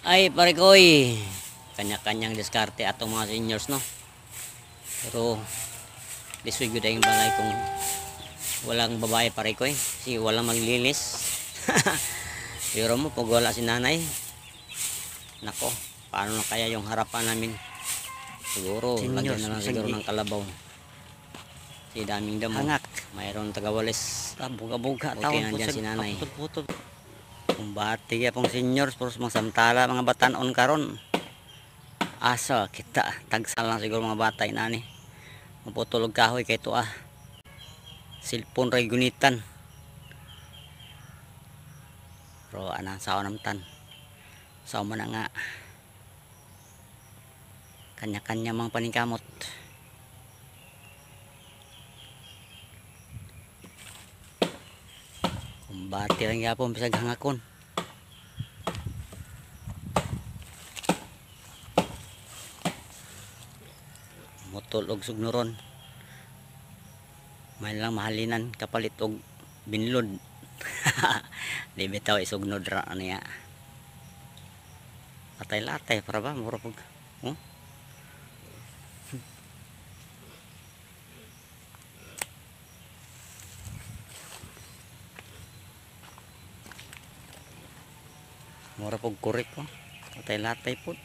Ay pare koy, kanya-kanyang diskarte atong mga seniors no. Pero lisod gyud ang balay kung walang babae pare koy, si walang maglinis. Pero mo pag wala si nanay, nako, paano na kaya yung harapan namin? Siguro lagyan na lang siguro ng kalabaw. Si daming damo. Hangak. Mayroon tagawalis. Buga-buga Okay, taon nandyan po si nanay. putol-putol. Kumbati ya pong seniors, pero mga samtala mga batanon karon. Asa kita tagsal lang siguro mga bata inani. Maputulog kahoy kay to cellphone ray gunitan. Pero anang sao namtan. Sao man na nga. Kanya-kanya mang paningkamot. Kumbati lang yapon bisag hangakon. Mutol og sugnuron. May lang mahalinan kapalit og binlod. Di bitaw isugnod ra niya. Latay-latay para ba mura pug. Oh? Mura pug kurik ko. Latay-latay pud.